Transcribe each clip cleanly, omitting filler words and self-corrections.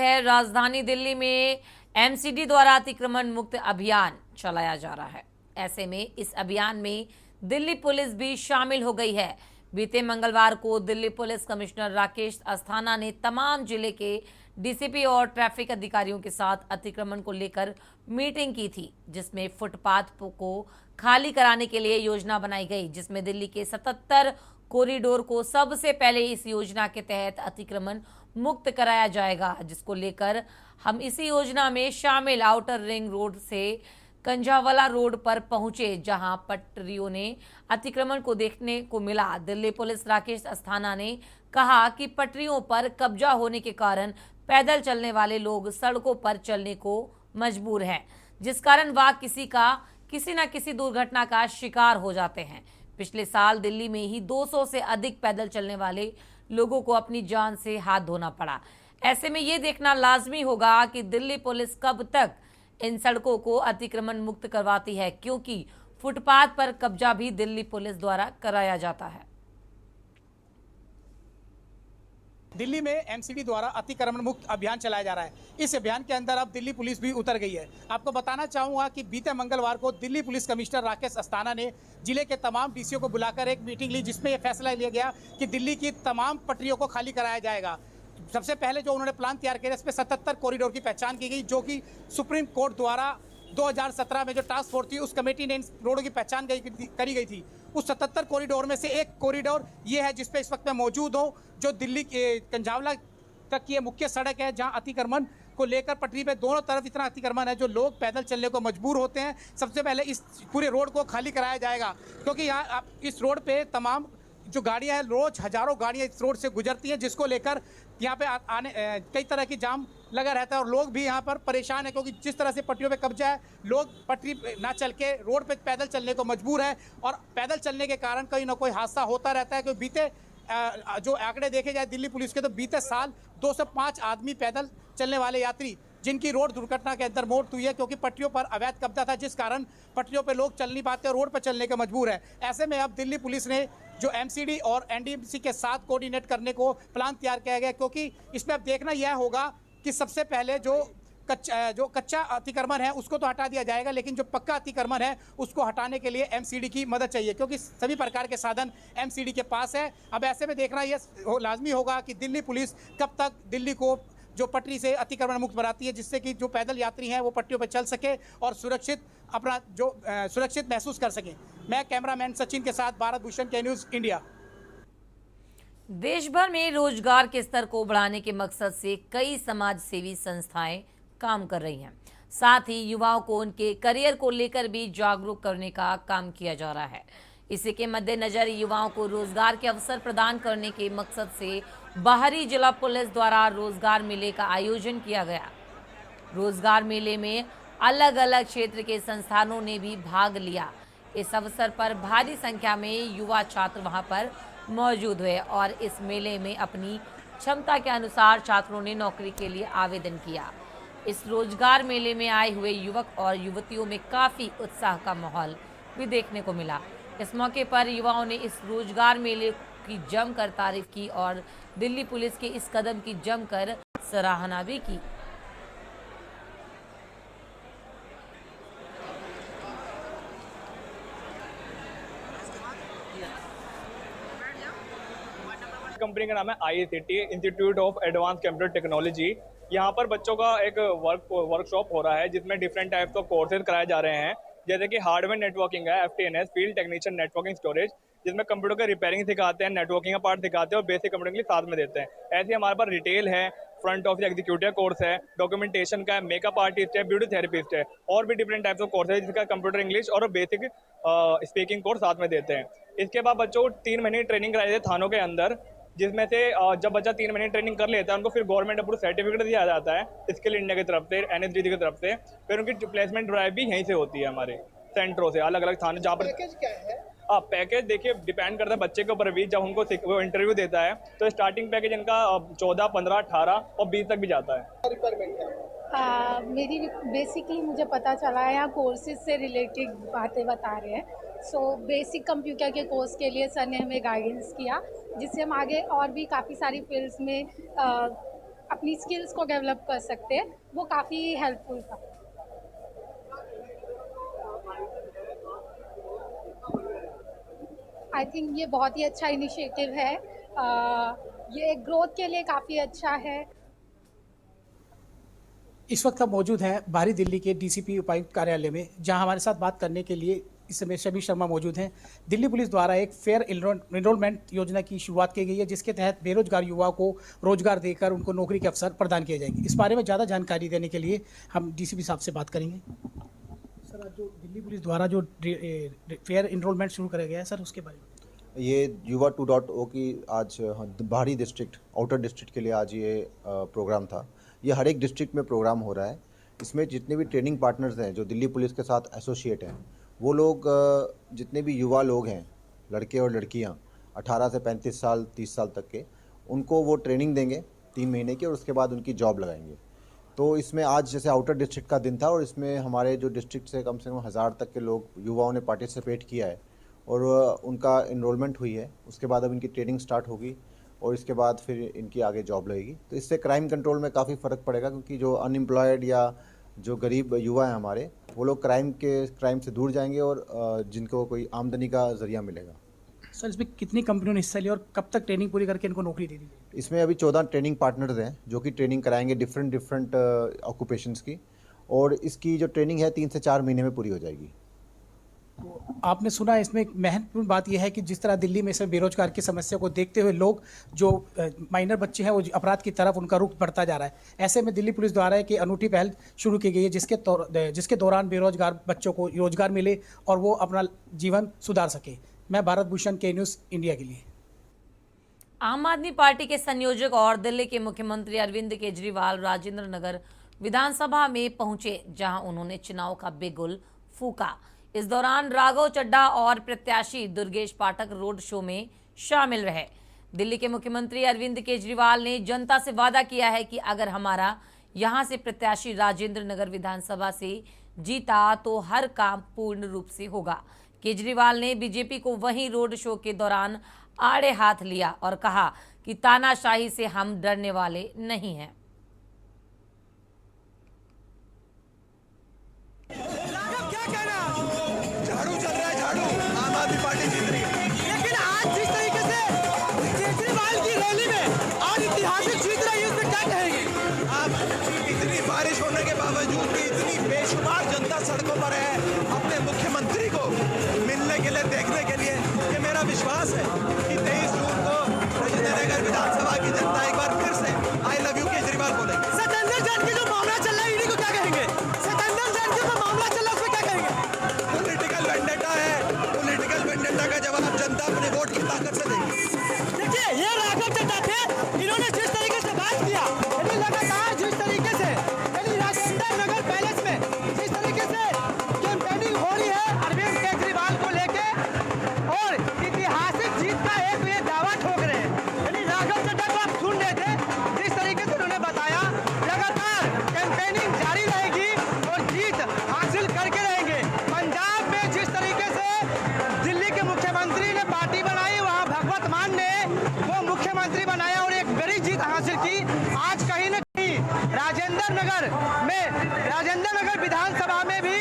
है राजधानी दिल्ली में एमसीडी द्वारा अतिक्रमण मुक्त अभियान चलाया जा रहा है। ऐसे में इस अभियान में दिल्ली पुलिस भी शामिल हो गई है। बीते मंगलवार को दिल्ली पुलिस कमिश्नर राकेश अस्थाना ने तमाम जिले के डीसीपी और ट्रैफिक अधिकारियों के साथ अतिक्रमण को लेकर मीटिंग की थी, जिसमें फुटपाथ को खाली कराने के लिए योजना बनाई गई, जिसमें दिल्ली के 77 कॉरिडोर को सबसे पहले इस योजना के तहत अतिक्रमण मुक्त कराया जाएगा, जिसको लेकर हम इसी योजना में शामिल आउटर रिंग रोड से कंझावाला रोड पर पहुंचे, जहां पटरियों ने अतिक्रमण को देखने को मिला। दिल्ली पुलिस राकेश अस्थाना ने कहा कि पटरियों पर कब्जा होने के कारण पैदल चलने वाले लोग सड़कों पर चलने को मजबूर हैं, जिस कारण वह किसी न किसी दुर्घटना का शिकार हो जाते हैं। पिछले साल दिल्ली में ही 200 से अधिक पैदल चलने वाले लोगों को अपनी जान से हाथ धोना पड़ा। ऐसे में ये देखना लाजमी होगा कि दिल्ली पुलिस कब तक इन सड़कों को अतिक्रमण मुक्त करवाती है, क्योंकि फुटपाथ पर कब्जा भी दिल्ली पुलिस द्वारा कराया जाता है। दिल्ली में एमसीडी द्वारा अतिक्रमण मुक्त अभियान चलाया जा रहा है। इस अभियान के अंदर अब दिल्ली पुलिस भी उतर गई है। आपको बताना चाहूंगा कि बीते मंगलवार को दिल्ली पुलिस कमिश्नर राकेश अस्थाना ने जिले के तमाम डीसीओ को बुलाकर एक मीटिंग ली, जिसमें यह फैसला लिया गया कि दिल्ली की तमाम पटरियों को खाली कराया जाएगा। सबसे पहले जो उन्होंने प्लान तैयार किया, इसमें 77 कॉरिडोर की पहचान की गई, जो कि सुप्रीम कोर्ट द्वारा 2017 में जो टास्क फोर्स थी उस कमेटी ने इन रोडों की पहचान करी गई थी। उस 77 कॉरिडोर में से एक कॉरिडोर ये है जिसपे इस वक्त मैं मौजूद हूँ, जो दिल्ली के कंझावला तक की मुख्य सड़क है, जहाँ अतिक्रमण को लेकर पटरी पे दोनों तरफ इतना अतिक्रमण है जो लोग पैदल चलने को मजबूर होते हैं। सबसे पहले इस पूरे रोड को खाली कराया जाएगा, क्योंकि यहाँ इस रोड पे तमाम जो गाड़ियाँ हैं, रोज हजारों गाड़ियाँ इस रोड से गुजरती हैं, जिसको लेकर यहाँ पे आने कई तरह की जाम लगा रहता है और लोग भी यहाँ पर परेशान है, क्योंकि जिस तरह से पटरियों पे कब्जा है, लोग पटरी ना चल के रोड पे पैदल चलने को मजबूर है और पैदल चलने के कारण कहीं ना कोई हादसा होता रहता है। क्योंकि बीते जो आंकड़े देखे जाए दिल्ली पुलिस के, तो बीते साल 205 आदमी पैदल चलने वाले यात्री जिनकी रोड दुर्घटना के अंदर मौत हुई है, क्योंकि पटरियों पर अवैध कब्जा था, जिस कारण पटरियों पर लोग चल नहीं पाते और रोड पर चलने के मजबूर है। ऐसे में अब दिल्ली पुलिस ने जो एमसीडी और एनडीएमसी के साथ कोऑर्डिनेट करने को प्लान तैयार किया गया, क्योंकि इसमें अब देखना यह होगा कि सबसे पहले जो कच्चा अतिक्रमण है उसको तो हटा दिया जाएगा, लेकिन जो पक्का अतिक्रमण है उसको हटाने के लिए एमसीडी की मदद चाहिए, क्योंकि सभी प्रकार के साधन एमसीडी के पास है। अब ऐसे में देखना यह लाजमी होगा कि दिल्ली पुलिस कब तक दिल्ली को जो पटरी से अतिक्रमण मुक्त बनाती है, जिससे कि जो पैदल यात्री हैं वो पटरियों पर चल सके और सुरक्षित महसूस कर सके। मैं कैमरामैन सचिन के साथ भारत भूषण के न्यूज़ इंडिया। देश भर में रोजगार के स्तर को बढ़ाने के मकसद से कई समाज सेवी संस्थाएं काम कर रही हैं। साथ ही युवाओं को उनके करियर को लेकर भी जागरूक करने का काम किया जा रहा है। इसी के मद्देनजर युवाओं को रोजगार के अवसर प्रदान करने के मकसद से बाहरी जिला पुलिस द्वारा रोजगार मेले का आयोजन किया गया। रोजगार मेले में अलग अलग क्षेत्र के संस्थानों ने भी भाग लिया। इस अवसर पर भारी संख्या में युवा छात्र वहां पर मौजूद हुए और इस मेले में अपनी क्षमता के अनुसार छात्रों ने नौकरी के लिए आवेदन किया। इस रोजगार मेले में आए हुए युवक और युवतियों में काफ़ी उत्साह का माहौल भी देखने को मिला। इस मौके पर युवाओं ने इस रोजगार मेले की जमकर तारीफ की और दिल्ली पुलिस के इस कदम की जमकर सराहना भी की। कंपनी का नाम है IICT, institute of advance computer technology. यहाँ पर बच्चों का एक वर्कशॉप हो रहा है, जिसमें डिफरेंट टाइप्स ऑफ कोर्सेज कराए जा रहे हैं, जैसे कि हार्डवेयर नेटवर्किंग है, FTNS field technician networking storage, जिसमें कंप्यूटर का रिपेयरिंग सिखाते हैं, नेटवर्किंग का पार्ट सिखाते हैं और बेसिक कंप्यूटर के लिए साथ में देते हैं। ऐसे हमारे पास रिटेल है, फ्रंट ऑफिस एग्जीक्यूटिव कोर्स है, डॉक्यूमेंटेशन का है, मेकअप आर्टिस्ट है, ब्यूटी थेरेपिस्ट है और भी डिफरेंट टाइप्स ऑफ कोर्स है, जिसका कंप्यूटर इंग्लिश और बेसिक स्पीकिंग कोर्स साथ में देते हैं। इसके बाद बच्चों को 3 महीने ट्रेनिंग कराई जाती है थानों के अंदर, जिसमें से जब बच्चा 3 महीने ट्रेनिंग कर लेता है, उनको फिर गवर्नमेंट अप्रूव सर्टिफिकेट दिया जाता है स्किल इंडिया की तरफ से, NSDC की तरफ से। फिर उनकी प्लेसमेंट ड्राइव भी यहीं से होती है हमारे सेंटरों से, अलग अलग थाने जहाँ पर। पैकेज क्या है? पैकेज देखिए डिपेंड करता है बच्चे के ऊपर भी। जब उनको वो इंटरव्यू देता है तो स्टार्टिंग पैकेज इनका 14, 15, 18 और 20 तक भी जाता है। मेरी बेसिकली मुझे पता चला है, यहाँ कोर्सेज से रिलेटेड बातें बता रहे हैं। बेसिक कंप्यूटर के कोर्स के लिए सर ने हमें गाइडेंस किया, जिससे हम आगे और भी काफ़ी सारी फील्ड्स में अपनी स्किल्स को डेवलप कर सकते हैं, वो काफ़ी हेल्पफुल था। आई थिंक ये बहुत ही अच्छा इनिशिएटिव है। ये ग्रोथ के लिए काफ़ी अच्छा है। इस वक्त हम मौजूद हैं बाहरी दिल्ली के डीसीपी उपायुक्त कार्यालय में, जहां हमारे साथ बात करने के लिए इस समय शमी शर्मा मौजूद हैं। दिल्ली पुलिस द्वारा एक फेयर एनरोलमेंट योजना की शुरुआत की गई है, जिसके तहत बेरोजगार युवाओं को रोजगार देकर उनको नौकरी के अवसर प्रदान किए जाएंगे। इस बारे में ज़्यादा जानकारी देने के लिए हम डीसीपी साहब से बात करेंगे। सर, आज जो दिल्ली पुलिस द्वारा जो फेयर एनरोलमेंट शुरू करा गया है, सर उसके बारे में ये युवा 2.0 की आज बाहरी डिस्ट्रिक्ट, आउटर डिस्ट्रिक्ट के लिए आज ये प्रोग्राम था। ये हर एक डिस्ट्रिक्ट में प्रोग्राम हो रहा है। इसमें जितने भी ट्रेनिंग पार्टनर्स हैं जो दिल्ली पुलिस के साथ एसोसिएट हैं, वो लोग जितने भी युवा लोग हैं, लड़के और लड़कियां 18 से 35 साल 30 साल तक के, उनको वो ट्रेनिंग देंगे 3 महीने की, और उसके बाद उनकी जॉब लगाएंगे। तो इसमें आज जैसे आउटर डिस्ट्रिक्ट का दिन था, और इसमें हमारे जो डिस्ट्रिक्ट से कम 1000 तक के लोग युवाओं ने पार्टिसिपेट किया है, और उनका इनरोलमेंट हुई है। उसके बाद अब इनकी ट्रेनिंग स्टार्ट होगी, और इसके बाद फिर इनकी आगे जॉब लगेगी। तो इससे क्राइम कंट्रोल में काफ़ी फ़र्क पड़ेगा, क्योंकि जो अनएम्प्लॉयड या जो गरीब युवा हैं हमारे, वो लोग क्राइम से दूर जाएंगे, और जिनको कोई आमदनी का ज़रिया मिलेगा। सर, इसमें कितनी कंपनियों ने हिस्सा लिया और कब तक ट्रेनिंग पूरी करके इनको नौकरी दे दी जाएगी? इसमें अभी 14 ट्रेनिंग पार्टनर्स हैं जो कि ट्रेनिंग कराएंगे डिफरेंट ऑक्यूपेशंस की, और इसकी जो ट्रेनिंग है 3 से 4 महीने में पूरी हो जाएगी। तो आपने सुना, इसमें एक महत्वपूर्ण बात यह है कि जिस तरह दिल्ली में इसमें बेरोजगार की समस्या को देखते हुए लोग जो माइनर बच्चे हैं वो अपराध की तरफ उनका रुख बढ़ता जा रहा है। ऐसे में दिल्ली पुलिस द्वारा एक अनूठी पहल शुरू की गई है, जिसके दौरान बेरोजगार बच्चों को रोजगार मिले और वो अपना जीवन सुधार सके। मैं भारत भूषण, के न्यूज़ इंडिया के लिए। आम आदमी पार्टी के संयोजक और दिल्ली के मुख्यमंत्री अरविंद केजरीवाल राजेंद्र नगर विधानसभा में पहुंचे, जहां उन्होंने चुनाव का बिगुल फूका। इस दौरान राघव चड्ढा और प्रत्याशी दुर्गेश पाठक रोड शो में शामिल रहे। दिल्ली के मुख्यमंत्री अरविंद केजरीवाल ने जनता से वादा किया है कि अगर हमारा यहां से प्रत्याशी राजेंद्र नगर विधानसभा से जीता तो हर काम पूर्ण रूप से होगा। केजरीवाल ने बीजेपी को वहीं रोड शो के दौरान आड़े हाथ लिया और कहा कि तानाशाही से हम डरने वाले नहीं हैं। क्या कहना? झाड़ू चल रहा है, झाड़ू। आम आदमी पार्टी जीत रही है, लेकिन आज जिस तरीके से केजरीवाल की रैली में आज ऐतिहासिक जीत रही है, उसमें क्या कहेंगे? अब इतनी बारिश होने के बावजूद भी इतनी बेशुमार जनता सड़कों पर है अपने मुख्यमंत्री को मिलने के लिए, देखने के लिए। ये मेरा विश्वास है कि 23 जून को राजेंद्र नगर विधानसभा की जनता एक बार फिर से आई लव यू केजरीवाल बोलेगी। सत्येंद्र जैन की जो मामला चल रहा है, ईडी को क्या कहेंगे? सत्येंद्र जैन के जो मामला चल रहा है, उसमें क्या कहेंगे? पॉलिटिकल वेंडेटा है, पॉलिटिकल वेंडेटा का जवाब जनता अपने वोट की ताकत से देगी। देखिए, ये राघव चड्ढा थे, इन्होंने जिस तरीके से बात किया, यानी लगातार जिस तरीके से, यानी राजेंद्र नगर पैलेस में जिस तरीके से कैंपेनिंग हो रही है अरविंद केजरीवाल को लेके, और ऐतिहासिक जीत का एक ये दावा ठोक रहे हैं। यानी राघव चड्ढा को आप सुन रहे थे, जिस तरीके से उन्होंने बताया लगातार कैंपेनिंग जारी रहेगी और जीत हासिल करके रहेंगे। पंजाब में जिस तरीके से दिल्ली के मुख्यमंत्री ने पार्टी बनाई, वहां भगवत मान ने वो मुख्यमंत्री बनाया और एक बड़ी जीत हासिल की। आज कहीं न कहीं राजेंद्र नगर विधानसभा में भी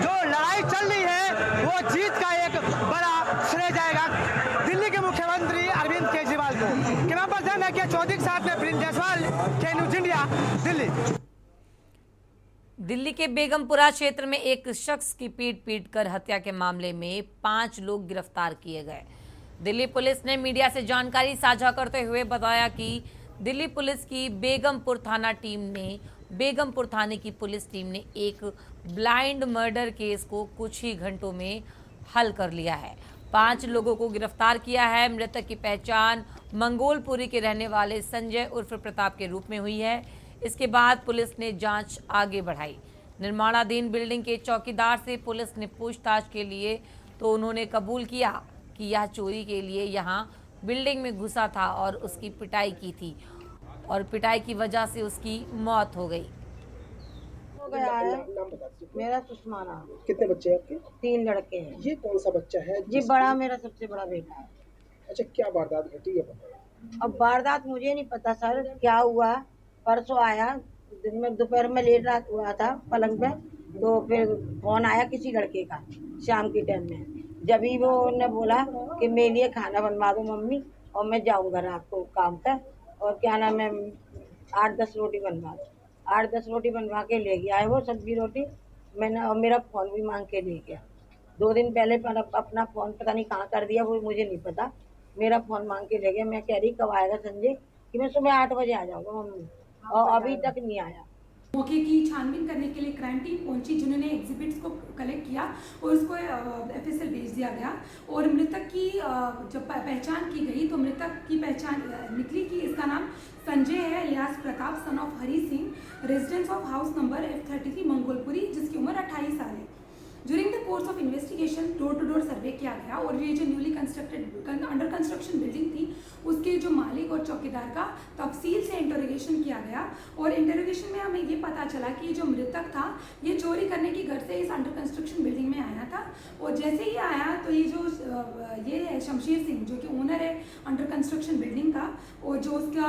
जो लड़ाई चल रही है, वो जीत का एक बड़ा श्रेय जाएगा दिल्ली के मुख्यमंत्री अरविंद केजरीवाल को। कैमरा पर्सन है कि चौधरी के साथ में प्रिंस जायसवाल, के न्यूज़ इंडिया, दिल्ली। दिल्ली के बेगमपुरा क्षेत्र में एक शख्स की पीट कर हत्या के मामले में 5 लोग गिरफ्तार किए गए। दिल्ली पुलिस ने मीडिया से जानकारी साझा करते हुए बताया कि दिल्ली पुलिस की बेगमपुर थाने की पुलिस टीम ने एक ब्लाइंड मर्डर केस को कुछ ही घंटों में हल कर लिया है। 5 लोगों को गिरफ्तार किया है। मृतक की पहचान मंगोलपुरी के रहने वाले संजय उर्फ प्रताप के रूप में हुई है। इसके बाद पुलिस ने जांच आगे बढ़ाई। निर्माणाधीन बिल्डिंग के चौकीदार से पुलिस ने पूछताछ के लिए तो उन्होंने कबूल किया कि यह चोरी के लिए यहां बिल्डिंग में घुसा था और उसकी पिटाई की थी, और पिटाई की वजह से उसकी मौत हो गई। हो गया है। मेरा सुषमा नाम। कितने बच्चे हैं आपके? 3 लड़के हैं। ये कौन सा बच्चा है जी बड़ा, मेरा सबसे बड़ा बेटा है। अच्छा, क्या वारदात घटी है? अब वारदात मुझे नहीं पता सर क्या हुआ, परसों आया, दिन में दोपहर में लेट रात हुआ था पलंग पे, तो फिर फोन आया किसी लड़के का शाम के टाइम में। जब ही वो ने बोला कि मेरे लिए खाना बनवा दो मम्मी, और मैं जाऊंगा रात को काम पे, और क्या नाम है 8-10 रोटी बनवा दो। 8-10 रोटी बनवा के ले गया है वो सब्जी रोटी। मैंने और मेरा फोन भी मांग के ले गया। 2 दिन पहले पर अपना फोन पता नहीं कहाँ कर दिया, वो मुझे नहीं पता। मेरा फोन मांग के ले गया। मैं कह रही कब आएगा संजय, कि मैं सुबह 8 बजे आ जाऊंगा मम्मी, और अभी तक नहीं आया। मौके की छानबीन करने के लिए क्राइम टीम पहुंची, जिन्होंने एग्जिबिट्स को कलेक्ट किया और उसको एफएसएल भेज दिया गया। और मृतक की जब पहचान की गई तो मृतक की पहचान निकली कि इसका नाम संजय है, Ilyas Pratap son of Hari Singh, residence of house number F33 Mangolpuri, जिसकी उम्र 28 साल है। During the course of investigation door to door survey किया गया और ये जो newly constructed under construction building थी उसके जो मालिक और चौकीदार का तफसील से इंटरोगेशन किया गया। और इंटरोगेशन में हमें ये पता चला कि जो मृतक था ये चोरी करने की घर से इस अंडर कंस्ट्रक्शन बिल्डिंग में आया था। और जैसे ही आया तो ये है शमशेर सिंह, जो कि ओनर है अंडर कंस्ट्रक्शन बिल्डिंग का, और जो उसका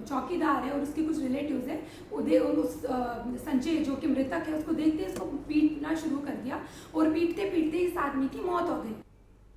चौकीदार है और उसके कुछ रिलेटिव्स है, उस संजय जो कि मृतक है उसको देखते इसको पीटना शुरू कर दिया और पीटते पीटते इस आदमी की मौत हो गई।